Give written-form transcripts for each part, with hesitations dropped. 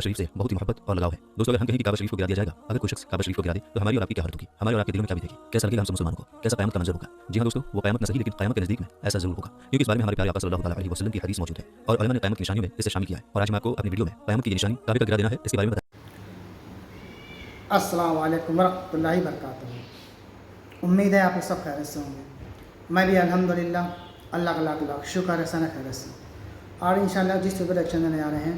शरीफ से बहुत ही मोहब्बत और लगाव है। दोस्तों, अगर हम कहें कि काबा शरीफ को गिरा दिया जाएगा, अगर कोई शख्स काबा शरीफ को गिरा दे तो हमारी और आपकी क्या हालत होगी, हमारे और आपके दिलों में क्या बीतेगी, कैसा लगेगा हम सब मुसलमानों को, कैसा क़यामत का मंजर होगा। जी हाँ दोस्तों, वो क़यामत न सही लेकिन क़यामत के नज़दीक में ऐसा ज़रूर होगा, क्योंकि इस बारे में हमारे प्यारे आका सल्लल्लाहु तआला अलैहि वसल्लम की हदीस मौजूद है और उलमा ने क़यामत की निशानियों में इसे शामिल किया है। और आज मैं आपको अपनी वीडियो में क़यामत की ये निशानी काबे का गिरा देना है, इसके बारे में अस्सलाम वालेकुम वरहमतुल्लाहि वबरकातुहू। उम्मीद है आप लोग सब खैरियत से होंगे। मैं भी अल्हम्दुलिल्लाह अल्लाह का लाख लाख शुक्र है सन खैरियत से। और इंशाअल्लाह जिस वीडियो लेक्चर में आ रहे हैं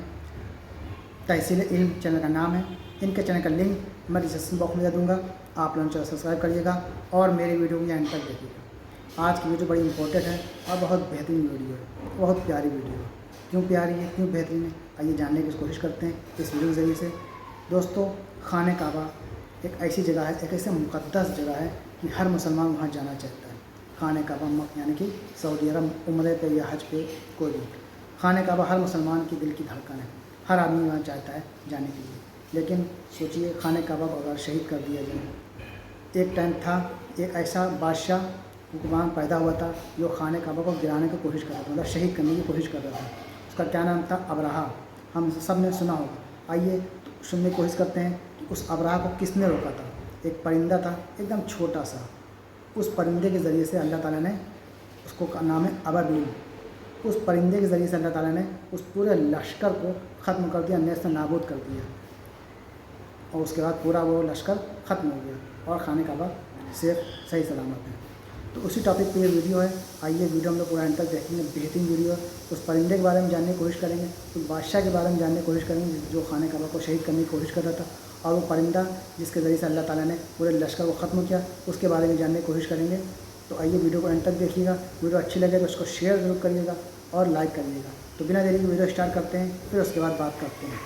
तहसील इल्म चैनल का नाम है, इनके चैनल का लिंक मैं डिस्क्रिप्शन बॉक्स में दे दूँगा। आप लोग चैनल सब्सक्राइब करिएगा और मेरी वीडियो को एंड तक देखिएगा। आज की वीडियो बड़ी इंपॉर्टेंट है और बहुत बेहतरीन वीडियो है, बहुत प्यारी वीडियो है। क्यों प्यारी है, क्यों बेहतरीन है, आइए जानने की कोशिश करते हैं इस वीडियो के ज़रिए से। दोस्तों, खाने काबा एक ऐसी जगह है, एक ऐसे मुक़द्दस जगह है कि हर मुसलमान वहाँ जाना चाहता है। खाने काबा यानी कि सऊदी अरब उम्रे पे या हज पे कोई भी, खाने काबा हर मुसलमान की दिल की धड़कन है, हर आदमी वहाँ चाहता है जाने के लिए। लेकिन सोचिए, खाने काबा को अगर शहीद कर दिया जाए। एक टाइम था, एक ऐसा बादशाह हुक्मरान पैदा हुआ था जो खाने काबा को गिराने की कोशिश कर रहा था, मतलब शहीद करने की कोशिश कर रहा था। उसका क्या नाम था? अबरहा। हम सब ने सुना होगा। आइए सुनने की कोशिश करते हैं कि उस अबरहा को किसने रोका था। एक परिंदा था, एकदम छोटा सा। उस परिंदे के ज़रिए से अल्लाह ताला ने, उसको का नाम है अबाबील, उस परिंदे के ज़रिए से अल्लाह ताला ने उस पूरे लश्कर को ख़त्म कर दिया, नेस्त नाबूद कर दिया। और उसके बाद पूरा वो लश्कर ख़त्म हो गया और खाने काबा से सही सलामत है। तो उसी टॉपिक पे ये वीडियो है। आइए वीडियो हम लोग पूरा एंड तक देखेंगे, बेहतरीन वीडियो है। उस परिंदे के बारे में जानने की कोशिश करेंगे, उस बादशाह के बारे में जानने की कोशिश करेंगे जो खाने काबा को शहीद करने की कोशिश कर रहा था, और वो परिंदा जिसके ज़रिए से अल्लाह ताला ने पूरे लश्कर को ख़त्म किया, उसके बारे में जानने की कोशिश करेंगे। तो आइए वीडियो को एंड तक देखिएगा। वीडियो अच्छी लगे तो उसको शेयर ज़रूर करिएगा और लाइक करिएगा। तो बिना देरी के वीडियो स्टार्ट करते हैं, फिर उसके बाद बात करते हैं।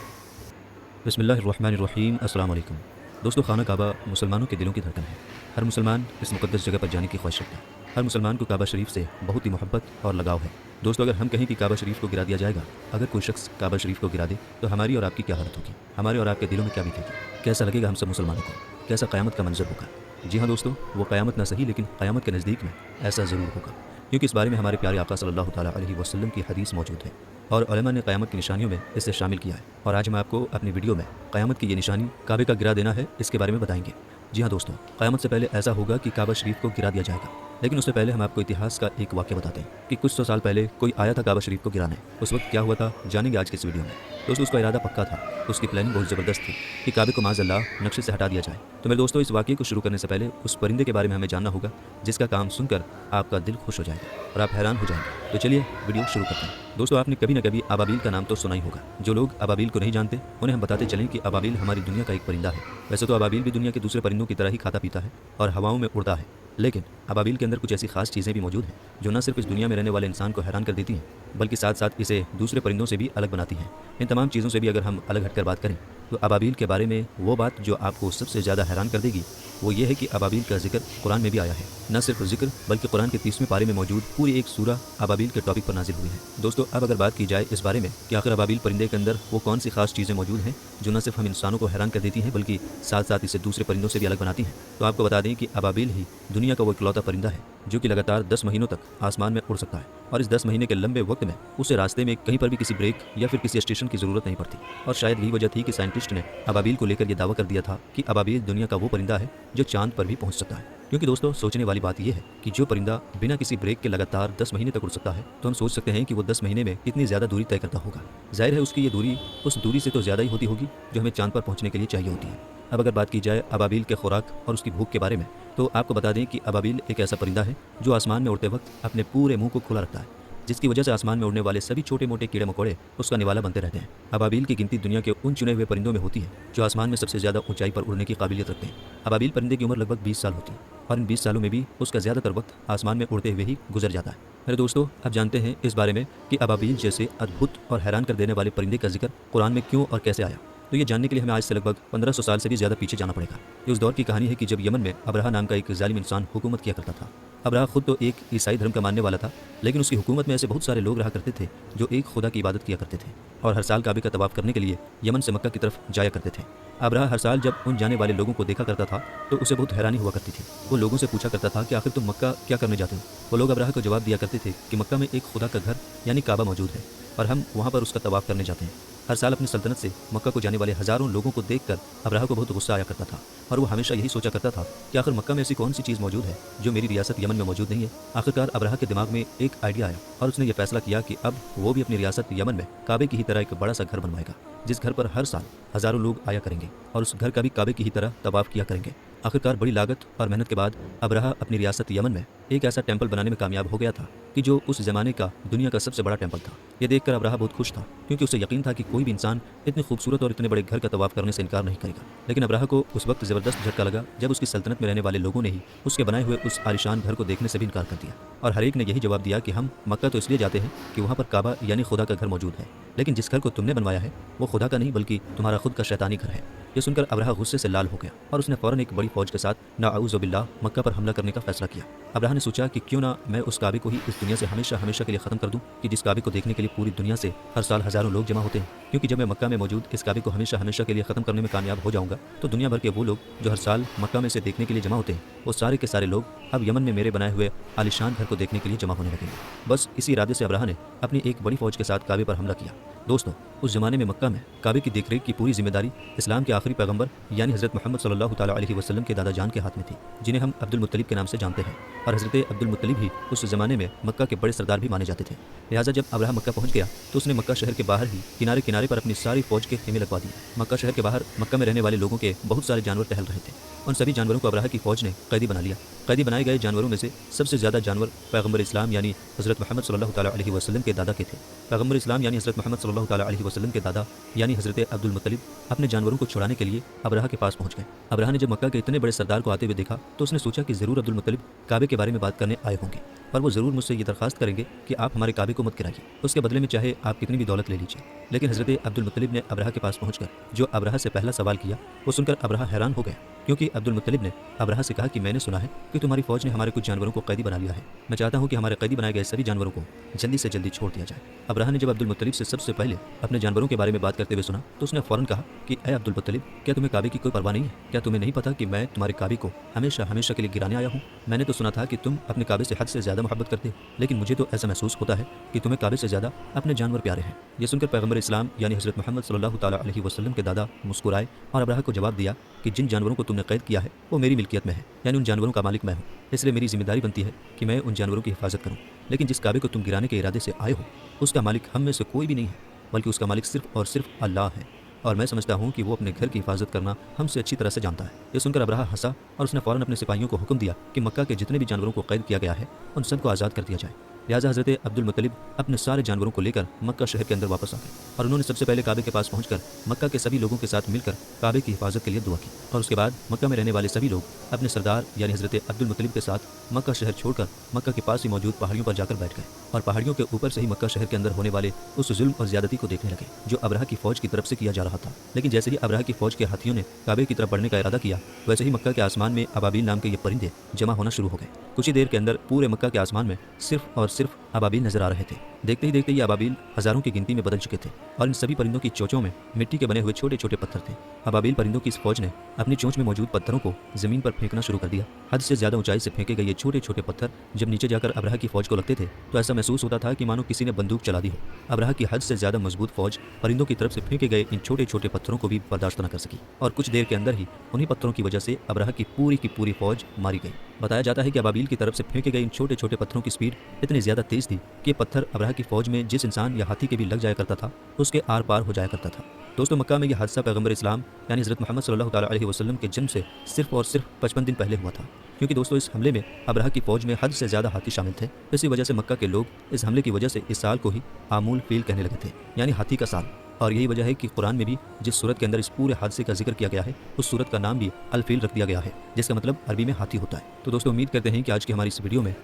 बिस्मिल्लाहिर्रहमानिर्रहीम। अस्सलाम वालेकुम। दोस्तों, खाना काबा मुसलमानों के दिलों की धड़कन है। हर मुसलमान इस मुक़द्दस जगह पर जाने की ख्वाहिश रखता है। हर मुसलमान को काबा शरीफ से बहुत ही मोहब्बत और लगाव है। दोस्तों, अगर हम कहें कि काबा शरीफ को गिरा दिया जाएगा, अगर कोई शख्स काबा शरीफ को गिरा दे तो हमारी और आपकी क्या हालत होगी, हमारे और आपके दिलों में क्या बीतेगी, कैसा लगेगा हम सब मुसलमानों को, कैसा क़यामत का मंजर होगा। जी हाँ दोस्तों, वो क़यामत ना सही लेकिन क़यामत के नज़दीक में ऐसा ज़रूर होगा, क्योंकि इस बारे में हमारे प्यारे आका सल्लल्लाहु तआला अलैहि वसल्लम की हदीस मौजूद है और उलमा ने क़यामत की निशानियों में इसे शामिल किया है। और आज हम आपको अपनी वीडियो में क़यामत की ये निशानी काबे का गिरा देना है, इसके बारे में बताएंगे। जी हाँ दोस्तों, क़यामत से पहले ऐसा होगा कि काबा शरीफ को गिरा दिया जाएगा। लेकिन उससे पहले हम आपको इतिहास का एक वाक़या बताते हैं कि कुछ 100 साल पहले कोई आया था काबा शरीफ को गिराने। उस वक्त क्या हुआ था जानेंगे आज के इस वीडियो में। दोस्तों, उसका इरादा पक्का था, उसकी प्लानिंग बहुत ज़बरदस्त थी कि काबे को माज़अल्लाह नक्शे से हटा दिया जाए। तो मेरे दोस्तों, इस वाक़ये को शुरू करने से पहले उस परिंदे के बारे में हमें जानना होगा जिसका काम सुनकर आपका दिल खुश हो जाएगा और आप हैरान हो जाएंगे। तो चलिए वीडियो शुरू करते हैं। दोस्तों, आपने कभी न कभी अबाबील का नाम तो सुना ही होगा। जो लोग अबाबील को नहीं जानते उन्हें हम बताते चलें कि अबाबील हमारी दुनिया का एक परिंदा है। वैसे तो अबाबील भी दुनिया के दूसरे परिंदों की तरह ही खाता पीता है और हवाओं में उड़ता है, लेकिन अबाबील के अंदर कुछ ऐसी खास चीज़ें भी मौजूद हैं जो न सिर्फ इस दुनिया में रहने वाले इंसान को हैरान कर देती हैं, बल्कि साथ साथ इसे दूसरे परिंदों से भी अलग बनाती हैं। इन तमाम चीज़ों से भी अगर हम अलग हटकर बात करें तो अबाबील के बारे में वो बात जो आपको सबसे ज़्यादा हैरान कर देगी वो ये है कि अबाबील का जिक्र कुरान में भी आया है। न सिर्फ जिक्र बल्कि कुरान के 30वें पारे में मौजूद पूरी एक सूरह अबाबील के टॉपिक पर नाजिल हुई है। दोस्तों, अब अगर बात की जाए इस बारे में कि आखिर अबाबील परिंदे के अंदर वो कौन सी खास चीज़ें मौजूद हैं जो न सिर्फ हम इंसानों को हैरान कर देती हैं बल्कि साथ साथ इसे दूसरे परिंदों से भी अलग बनाती हैं, तो आपको बता दें कि अबाबील ही दुनिया का वो इकलौता परिंदा है जो कि लगातार 10 महीनों तक आसमान में उड़ सकता है। और इस 10 महीने के लंबे वक्त में उसे रास्ते में कहीं पर भी किसी ब्रेक या फिर किसी स्टेशन की ज़रूरत नहीं पड़ती। और शायद यही वजह थी कि साइंटिस्ट ने अबाबील को लेकर यह दावा कर दिया था कि अबाबील दुनिया का वो परिंदा है जो चांद पर भी पहुंच सकता है। क्योंकि दोस्तों, सोचने वाली बात यह है कि जो परिंदा बिना किसी ब्रेक के लगातार 10 महीने तक उड़ सकता है, तो हम सोच सकते हैं कि वो 10 महीने में कितनी ज़्यादा दूरी तय करता होगा। जाहिर है उसकी ये दूरी उस दूरी से तो ज़्यादा ही होती होगी जो हमें चांद पर पहुंचने के लिए चाहिए होती है। अब अगर बात की जाए अबाबील के खुराक और उसकी भूख के बारे में, तो आपको बता दें कि अबाबील एक ऐसा परिंदा है जो आसमान में उड़ते वक्त अपने पूरे मुंह को खुला रखता है, जिसकी वजह से आसमान में उड़ने वाले सभी छोटे मोटे कीड़े मकोड़े उसका निवाला बनते रहते हैं। अबाबील की गिनती दुनिया के उन चुने हुए परिंदों में होती है जो आसमान में सबसे ज़्यादा ऊंचाई पर उड़ने की काबिलियत रखते हैं। अबाबील परिंदे की उम्र लगभग 20 साल होती है और इन 20 सालों में भी उसका ज़्यादातर वक्त आसमान में उड़ते हुए ही गुजर जाता है। मेरे दोस्तों, अब जानते हैं इस बारे में कि अबाबील जैसे अद्भुत और हैरान कर देने वाले परिंदे का जिक्र कुरान में क्यों और कैसे आया। तो ये जानने के लिए हमें आज से लगभग 1500 साल से भी ज़्यादा पीछे जाना पड़ेगा। ये उस दौर की कहानी है कि जब यमन में अबरहा नाम का एक जालिम इंसान हुकूमत किया करता था। अबरहा खुद तो एक ईसाई धर्म का मानने वाला था, लेकिन उसकी हुकूमत में ऐसे बहुत सारे लोग रहा करते थे जो एक खुदा की इबादत किया करते थे और हर साल काबे का तवाफ करने के लिए यमन से मक्का की तरफ जाया करते थे। अबरहा हर साल जब उन जाने वाले लोगों को देखा करता था तो उसे बहुत हैरानी हुआ करती थी। वो लोगों से पूछा करता था कि आखिर तुम मक्का क्या करने जाते हो। वो लोग अबरहा को जवाब दिया करते थे कि मक्का में एक खुदा का घर यानी काबा मौजूद है और हम वहाँ पर उसका तवाफ करने जाते हैं। हर साल अपनी सल्तनत से मक्का को जाने वाले हज़ारों लोगों को देखकर अब्राहा को बहुत गुस्सा आया करता था और वो हमेशा यही सोचा करता था कि आखिर मक्का में ऐसी कौन सी चीज़ मौजूद है जो मेरी रियासत यमन में मौजूद नहीं है। आखिरकार अब्राहा के दिमाग में एक आइडिया आया और उसने ये फैसला किया कि अब वो भी अपनी रियासत यमन में काबे की ही तरह एक बड़ा सा घर बनवाएगा, जिस घर पर हर साल हज़ारों लोग आया करेंगे और उस घर का भी काबे की ही तरह तवाफ किया करेंगे। आखिरकार बड़ी लागत और मेहनत के बाद अब्राहा अपनी रियासत यमन में एक ऐसा टेंपल बनाने में कामयाब हो गया था कि जो उस ज़माने का दुनिया का सबसे बड़ा टेंपल था। ये देखकर अब्राहा बहुत खुश था क्योंकि उसे यकीन था कि कोई भी इंसान इतने खूबसूरत और इतने बड़े घर का तवाफ करने से इनकार नहीं करेगा। लेकिन अब्राहा को उस वक्त ज़बरदस्त झटका लगा जब उसकी सल्तनत में रहने वाले लोगों ने ही उसके बनाए हुए उस आलिशान घर को देखने से भी इनकार कर दिया और हर एक ने यही जवाब दिया कि हम मक्का तो इसलिए जाते हैं कि वहाँ पर काबा यानी खुदा का घर मौजूद है, लेकिन जिस घर को तुमने बनवाया है वो खुदा का नहीं बल्कि तुम्हारा खुद का शैतानी घर है। ये सुनकर अब्राहा गुस्से से लाल हो गया और उसने फौरन एक बड़ी फौज के साथ नाऊज़ु बिल्लाह मक्का पर हमला करने का फैसला किया। अब्राहा ने सोचा कि क्यों ना मैं उस काबे को ही इस दुनिया से हमेशा हमेशा के लिए ख़त्म कर दूं कि जिस काबे को देखने के लिए पूरी दुनिया से हर साल हज़ारों लोग जमा होते हैं, क्योंकि जब मैं मक्का में मौजूद इस काबे को हमेशा हमेशा के लिए ख़त्म करने में कामयाब हो जाऊंगा तो दुनिया भर के वो लोग जो हर साल मक्का में से देखने के लिए जमा होते हैं वो सारे के सारे लोग अब यमन में मेरे बनाए हुए आलिशान घर को देखने के लिए जमा होने लगेंगे। बस इसी इरादे से अब्राहा ने अपनी एक बड़ी फौज के साथ काबे पर हमला किया। दोस्तों, उस ज़माने में मक्का में काबे की देखरेख की पूरी जिम्मेदारी इस्लाम के आखिरी पैगंबर यानी हज़रत मोहम्मद सल्लल्लाहु ताला अलैहि वसल्लम के दादा जान के हाथ में थी, जिन्हें हम अब्दुल मुत्तलिब के नाम से जानते हैं। और हज़रत अब्दुल मुत्तलिब ही उस ज़माने में मक्का के बड़े सरदार भी माने जाते थे। लिहाजा जब अब्राहा मक्का पहुंच गया तो उसने मक्का शहर के बाहर ही किनारे किनारे पर अपनी सारी फौज के खेमे लगवा दिए। मक्का शहर के बाहर मक्का में रहने वाले लोगों के बहुत सारे जानवर टहल रहे थे। उन सभी जानवरों को अब्राहा की फौज ने कैदी बना लिया। कैदी बनाए गए जानवरों में से सबसे ज़्यादा जानवर पैगंबर इस्लाम यानी हज़रत मोहम्मद सल्लल्लाहु ताला अलैहि वसल्लम के दादा के थे। पैगंबर इस्लाम यानी हज़रत मोहम्मद सल्लल्लाहु ताला अलैहि वसल्लम के दादा यानी हज़रत अब्दुल मुत्तलिब अपने जानवरों को छुड़ाने के लिए अब्राहा के पास पहुंच गए। अब्राहा ने जब मक्का के इतने बड़े सरदार को आते हुए देखा तो उसने सोचा कि ज़रूर अब्दुल मुत्तलिब काबे के बारे में बात करने आए होंगे और वो ज़रूर मुझसे ये दरख्वास्त करेंगे कि आप हमारे काबे को मत गिराइए, उसके बदले में चाहे आप कितनी भी दौलत ले लीजिए। लेकिन हज़रत अब्दुल मुत्तलिब ने अब्राहा के पास पहुंचकर जो अब्राहा से पहला सवाल किया वो सुनकर अब्राहा हैरान हो गया, क्योंकि अब्दुल मुत्तलिब ने अब्राहा से कहा कि मैंने सुना है कि तुम्हारी फौज ने हमारे कुछ जानवरों को कैदी बना लिया है। मैं चाहता हूं कि हमारे कैदी बनाए गए सभी जानवरों को जल्दी से जल्दी छोड़ दिया जाए। अब्राहा ने जब अब्दुल मुत्तलिब से सबसे पहले अपने जानवरों के बारे में बात करते हुए सुना तो उसने फौरन कहा कि ऐ अब्दुल मुत्तलिब, क्या तुम्हें काबे की कोई परवाह नहीं है? क्या तुम्हें नहीं पता कि मैं तुम्हारे काबे को हमेशा हमेशा के लिए गिराने आया हूँ? मैंने तो सुना था कि तुम अपने काबे से हद से ज़्यादा मोहब्बत करते हो, लेकिन मुझे तो ऐसा महसूस होता है कि तुम्हें काबे से ज़्यादा अपने जानवर प्यारे हैं। यह सुनकर पैगंबर इस्लाम यानी हज़रत मोहम्मद सल्लल्लाहु ताला अलैहि वसल्लम के दादा मुस्कुराए और अब्राहा को जवाब दिया कि जिन जानवरों को तुमने कैद किया है वो मेरी मिल्कियत में है, यानी उन जानवरों का मालिक मैं हूँ, इसलिए मेरी जिम्मेदारी बनती है कि मैं उन जानवरों की हिफाजत करूँ। लेकिन जिस काबे को तुम गिराने के इरादे से आए हो उसका मालिक हम में से कोई भी नहीं है, बल्कि उसका मालिक सिर्फ और सिर्फ अल्लाह है, और मैं समझता हूँ कि वो अपने घर की हिफाजत करना हमसे अच्छी तरह से जानता है। ये सुनकर अब्राहा हंसा और उसने फौरन अपने सिपाहियों को हुक्म दिया कि मक्का के जितने भी जानवरों को कैद किया गया है उन सबको आज़ाद कर दिया जाए। लिहाजा हज़रत अब्दुल मुत्तलिब अपने सारे जानवरों को लेकर मक्का शहर के अंदर वापस आ गए और उन्होंने सबसे पहले काबे के पास पहुंचकर मक्का के सभी लोगों के साथ मिलकर काबे की हिफाजत के लिए दुआ की। और उसके बाद मक्का में रहने वाले सभी लोग अपने सरदार यानी हज़रत अब्दुल मुत्तलिब के साथ मक्का शहर छोड़कर मक्का के पास ही मौजूद पहाड़ियों पर जाकर बैठ गए और पहाड़ियों के ऊपर से ही मक्का शहर के अंदर होने वाले उस जुल्म और ज़्यादती को देखने लगे जो अब्राहा की फौज की तरफ से किया जा रहा था। लेकिन जैसे ही अब्राहा की फौज के हाथियों ने काबे की तरफ बढ़ने का इरादा किया वैसे ही मक्का के आसमान में अबाबील नाम के ये परिंदे जमा होना शुरू हो गए। कुछ ही देर के अंदर पूरे मक्का के आसमान में सिर्फ और सिर्फ अबाबील नजर आ रहे थे। देखते ही ये अबाबील हज़ारों की गिनती में बदल चुके थे और इन सभी परिंदों की चोंचों में मिट्टी के बने हुए छोटे छोटे पत्थर थे। अबाबील परिंदों की इस फौज ने अपनी चोंच में मौजूद पत्थरों को जमीन पर फेंकना शुरू कर दिया। हद से ज़्यादा ऊंचाई से फेंके गए ये छोटे छोटे पत्थर जब नीचे जाकर अब्राहा की फौज को लगते थे तो ऐसा महसूस होता था कि मानो किसी ने बंदूक चला दी हो। अब्राहा की हद से ज़्यादा मजबूत फौज परिंदों की तरफ से फेंके गए इन छोटे छोटे पत्थरों को भी बर्दाश्त न कर सकी और कुछ देर के अंदर ही उन्हीं पत्थरों की वजह से अब्राहा की पूरी फौज मारी गई। बताया जाता है कि अबाबील की तरफ से फेंके गए इन छोटे छोटे पत्थरों की स्पीड इतनी ज़्यादा तेज़ थी कि पत्थर अब्राहा की फौज में जिस इंसान या हाथी के भी लग जाया करता था उसके आर पार हो जाया करता था। दोस्तों, मक्का में यह हादसा पैगंबर इस्लाम यानी हज़रत मोहम्मद सल्लल्लाहु ताला अलैहि वसल्लम के जन्म से सिर्फ और सिर्फ 55 दिन पहले हुआ था, क्योंकि दोस्तों इस हमले में अब्राहा की फौज में हद से ज़्यादा हाथी शामिल थे। इसी वजह से मक्का के लोग इस हमले की वजह से इस साल को ही आमूल फील कहने लगे थे, यानी हाथी का साल। और यही वजह है कि कुरान में भी जिस सूरत के अंदर इस पूरे हादसे का जिक्र किया गया है उस सूरत का नाम भी अल फील रख दिया गया है, जिसका मतलब अरबी में हाथी होता है। तो दोस्तों, उम्मीद करते हैं कि आज की हमारी इस वीडियो में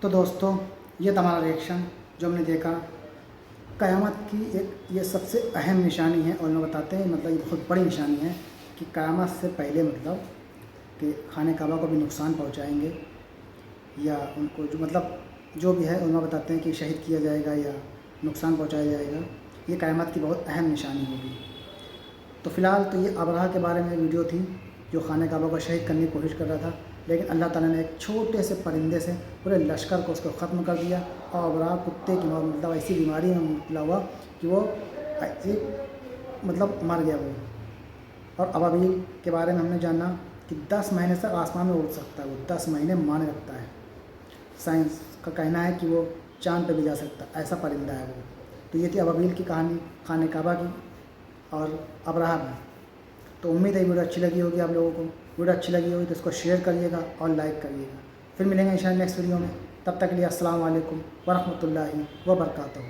तो दोस्तों ये था हमारा रिएक्शन जो हमने देखा। क़यामत की एक ये सबसे अहम निशानी है और लोग बताते हैं मतलब ये बहुत बड़ी निशानी है कि क़यामत से पहले मतलब कि खाने काबा को भी नुकसान पहुंचाएंगे या उनको जो मतलब जो भी है उनमें बताते हैं कि शहीद किया जाएगा या नुकसान पहुंचाया जाएगा। ये क़यामत की बहुत अहम निशानी होगी। तो फ़िलहाल तो ये अब्राहा के बारे में वीडियो थी जो खाने काबा को शहीद करने की कोशिश कर रहा था, लेकिन अल्लाह ताला ने एक छोटे से परिंदे से पूरे लश्कर को उसको ख़त्म कर दिया और अब्राहा कुत्ते की मतलब ऐसी बीमारी में मुबतला हुआ कि वो एक मतलब मर गया वो। और अबाबील के बारे में हमने जाना कि 10 महीने तक आसमान में उड़ सकता है वो, 10 महीने माने रखता है। साइंस का कहना है कि वो चाँद पे भी जा सकता है, ऐसा परिंदा है वो। तो ये थी अबाबील की कहानी खाने काबा की और अबराहा में। तो उम्मीद है वीडियो अच्छी लगी होगी आप लोगों को। वीडियो अच्छी लगी होगी तो इसको शेयर करिएगा और लाइक करिएगा। फिर मिलेंगे इंशाअल्लाह नेक्स्ट वीडियो में। तब तक के लिए अस्सलाम वालेकुम व रहमतुल्लाहि व बरकातहू।